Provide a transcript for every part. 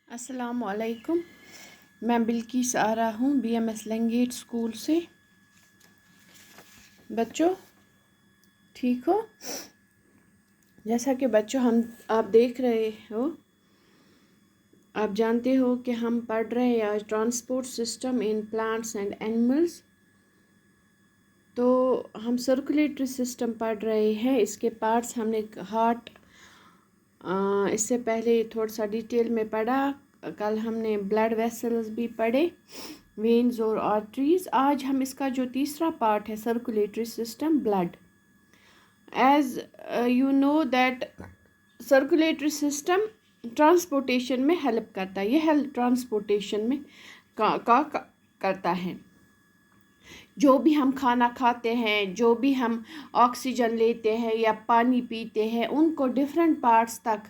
अस्सलाम वालेकुम। मैं बिल्किस आ रहा हूँ BMS लैंगेट स्कूल से। बच्चों ठीक हो? जैसा कि बच्चों आप देख रहे हो, आप जानते हो कि हम पढ़ रहे हैं आज transport system in plants and animals. तो हम सर्कुलेटरी सिस्टम पढ़ रहे हैं। इसके पार्ट्स हमने हार्ट इससे पहले थोड़ा सा डिटेल में पढ़ा। कल हमने ब्लड वेसल्स भी पढ़े, वेन्स और आर्टरीज। आज हम इसका जो तीसरा पार्ट है circulatory system, blood. As you know that circulatory system transportation में हेल्प करता है। ये हेल्प ट्रांसपोर्टेशन में का करता है। जो भी हम खाना खाते हैं, जो भी हम ऑक्सीजन लेते हैं या पानी पीते हैं, उनको डिफरेंट पार्ट्स तक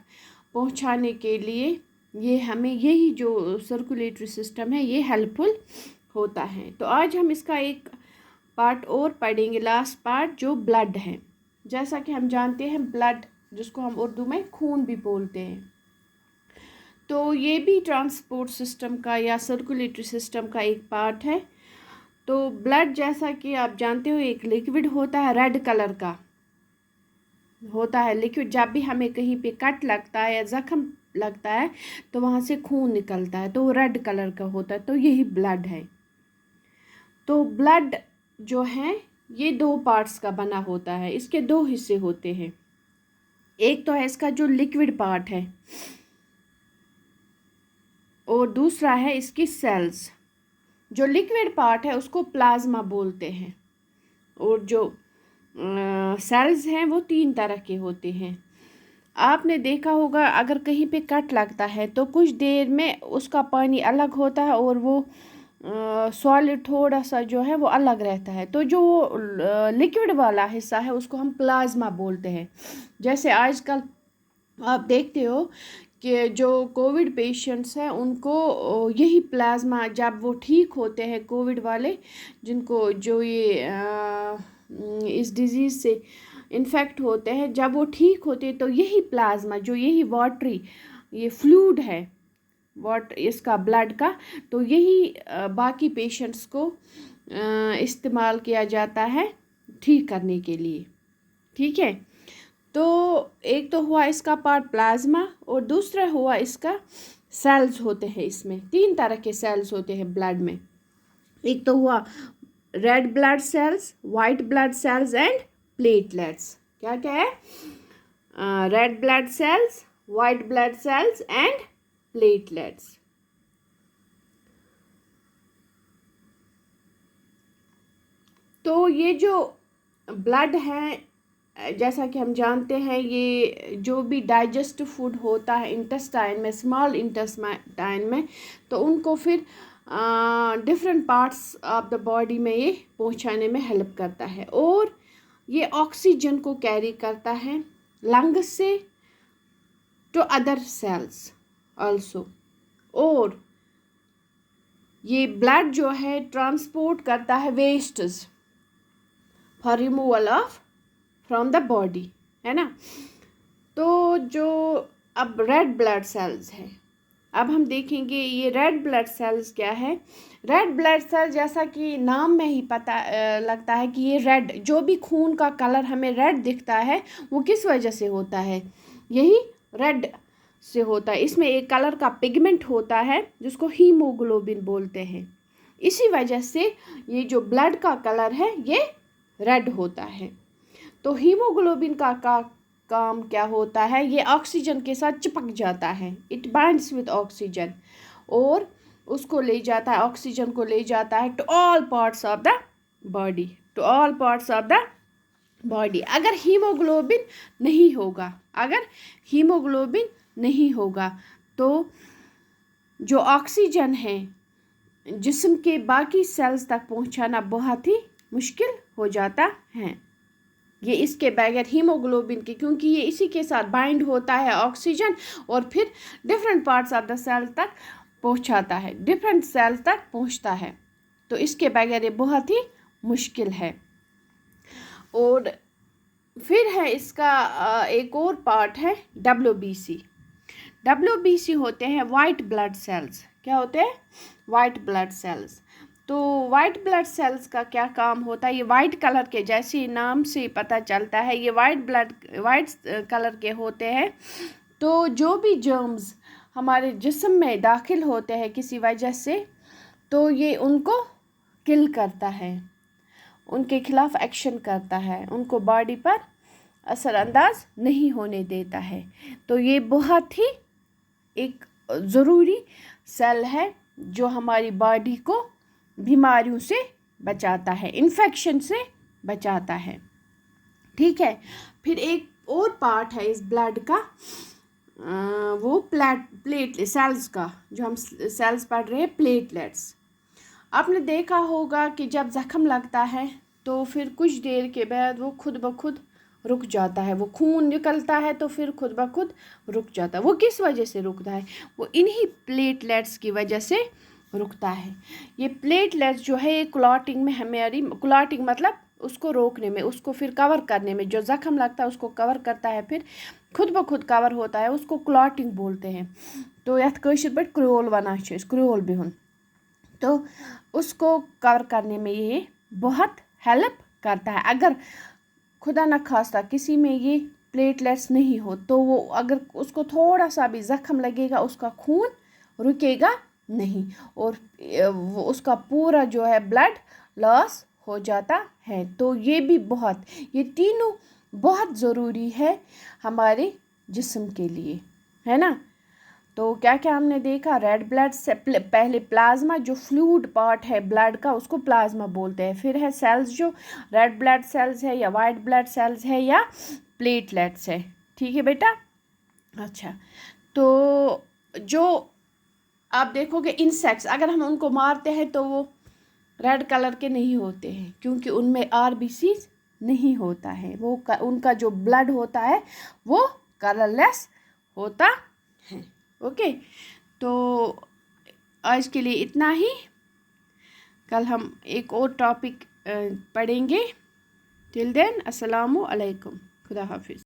पहुंचाने के लिए ये हमें यही जो सर्कुलेटरी सिस्टम है ये हेल्पफुल होता है। तो आज हम इसका एक पार्ट और पढ़ेंगे, लास्ट पार्ट, जो ब्लड है। जैसा कि हम जानते हैं ब्लड, जिसको हम उर्दू में खून भी बोलते हैं, तो ये भी ट्रांसपोर्ट सिस्टम का या सर्कुलेटरी सिस्टम का एक पार्ट है। तो ब्लड, जैसा कि आप जानते हो, एक लिक्विड होता है, रेड कलर का होता है लिक्विड। जब भी हमें कहीं पे कट लगता है या जख्म लगता है तो वहाँ से खून निकलता है, तो वो रेड कलर का होता है। तो यही ब्लड है। तो ब्लड जो है ये दो पार्ट्स का बना होता है। इसके दो हिस्से होते हैं। एक तो है इसका जो लिक्विड पार्ट है और दूसरा है इसकी सेल्स। जो लिक्विड पार्ट है उसको प्लाज्मा बोलते हैं और जो सेल्स हैं वो 3 तरह के होते हैं। आपने देखा होगा अगर कहीं पे कट लगता है तो कुछ देर में उसका पानी अलग होता है और वो सॉलिड थोड़ा सा जो है वो अलग रहता है। तो जो लिक्विड वाला हिस्सा है उसको हम प्लाज्मा बोलते हैं। जैसे आजकल आप देखते हो कि जो कोविड पेशेंट्स हैं उनको यही प्लाज्मा, जब वो ठीक होते हैं कोविड वाले, जिनको जो ये इस डिज़ीज़ से इन्फेक्ट होते हैं, जब वो ठीक होते हैं तो यही प्लाज्मा, जो यही वाटरी ये फ्लूइड है इसका ब्लड का, तो यही बाकी पेशेंट्स को इस्तेमाल किया जाता है ठीक करने के लिए। ठीक है। तो एक तो हुआ इसका पार्ट प्लाज्मा और दूसरा हुआ इसका सेल्स होते हैं। इसमें 3 तरह के सेल्स होते हैं ब्लड में। एक तो हुआ red blood cells, white blood cells and platelets. क्या क्या है? Red blood cells, white blood cells and platelets. तो ये जो ब्लड है, जैसा कि हम जानते हैं, ये जो भी डाइजेस्ट फूड होता है इंटेस्टाइन में, स्मॉल इंटेस्टाइन में, तो उनको फिर different parts of the body में ये पहुंचाने में हेल्प करता है। और ये ऑक्सीजन को कैरी करता है लंग्स से टू अदर सेल्स आल्सो। और ये ब्लड जो है ट्रांसपोर्ट करता है wastes for removal of from the body, है ना। तो जो अब रेड ब्लड सेल्स है, अब हम देखेंगे ये रेड ब्लड सेल्स क्या है। रेड ब्लड सेल, जैसा कि नाम में ही पता लगता है कि ये रेड, जो भी खून का कलर हमें रेड दिखता है वो किस वजह से होता है? यही रेड से होता है। इसमें एक कलर का पिगमेंट होता है जिसको हीमोग्लोबिन बोलते हैं। इसी वजह से ये जो ब्लड का कलर है ये रेड होता है। तो हीमोग्लोबिन का काम क्या होता है? ये ऑक्सीजन के साथ चिपक जाता है, इट बाइंड्स विद ऑक्सीजन, और उसको ले जाता है, ऑक्सीजन को ले जाता है to all parts of the body, to all parts of the body. अगर हीमोग्लोबिन नहीं होगा, अगर हीमोग्लोबिन नहीं होगा तो जो ऑक्सीजन है जिस्म के बाकी सेल्स तक पहुंचाना बहुत ही मुश्किल हो जाता है। ये इसके बगैर हीमोग्लोबिन के, क्योंकि ये इसी के साथ बाइंड होता है ऑक्सीजन और फिर different parts of the cell तक पहुंचाता है, डिफरेंट सेल तक पहुंचता है। तो इसके बगैर ये बहुत ही मुश्किल है। और फिर है इसका एक और पार्ट है WBC। WBC होते हैं वाइट ब्लड सेल्स। क्या होते हैं? White blood cells. तो वाइट ब्लड सेल्स का क्या काम होता है? ये वाइट कलर के, जैसे नाम से पता चलता है ये वाइट कलर के होते हैं। तो जो भी जर्म्स हमारे जिस्म में दाखिल होते हैं किसी वजह से, तो ये उनको किल करता है, उनके खिलाफ एक्शन करता है, उनको बॉडी पर असरअंदाज नहीं होने देता है। तो ये बहुत ही एक ज़रूरी सेल है जो हमारी बॉडी को बीमारियों से बचाता है, इन्फेक्शन से बचाता है। ठीक है। फिर एक और पार्ट है इस ब्लड का, वो प्लेट सेल्स का, जो हम सेल्स पढ़ रहे हैं, प्लेटलेट्स। आपने देखा होगा कि जब ज़ख्म लगता है तो फिर कुछ देर के बाद वो खुद ब खुद रुक जाता है, वो खून निकलता है तो फिर खुद ब खुद रुक जाता है। वो किस वजह से रुकता है? वो इन्हीं प्लेटलेट्स की वजह से रुकता है। ये प्लेटलेट्स जो है क्लॉटिंग में, हमारी क्लॉटिंग मतलब उसको रोकने में, उसको फिर कवर करने में, जो ज़ख्म लगता है उसको कवर करता है, फिर खुद ब खुद कवर होता है, उसको क्लॉटिंग बोलते हैं। तो यथ कशीर पे क्रोल वनान छ, क्रोल बिहुन। तो उसको कवर करने में ये बहुत हेल्प करता है। अगर खुदा न खास्ता किसी में ये प्लेटलेट्स नहीं हो तो वो अगर उसको थोड़ा सा भी ज़ख्म लगेगा, उसका खून रुकेगा नहीं और वो उसका पूरा जो है ब्लड लॉस हो जाता है। तो ये भी बहुत, ये तीनों बहुत ज़रूरी है हमारे जिस्म के लिए, है ना। तो क्या क्या हमने देखा? रेड ब्लड से पहले प्लाज्मा, जो फ्लूइड पार्ट है ब्लड का, उसको प्लाज्मा बोलते हैं। फिर है सेल्स, जो रेड ब्लड सेल्स है या वाइट ब्लड सेल्स है या प्लेटलेट्स है। ठीक है बेटा। अच्छा, तो जो आप देखोगे इंसेक्ट्स, अगर हम उनको मारते हैं तो वो रेड कलर के नहीं होते हैं, क्योंकि उनमें RBCs नहीं होता है। वो उनका जो ब्लड होता है वो कलरलेस होता है। ओके, तो आज के लिए इतना ही। कल हम एक और टॉपिक पढ़ेंगे। टिल देन, अस्सलामु अलैकुम, खुदा हाफिज़।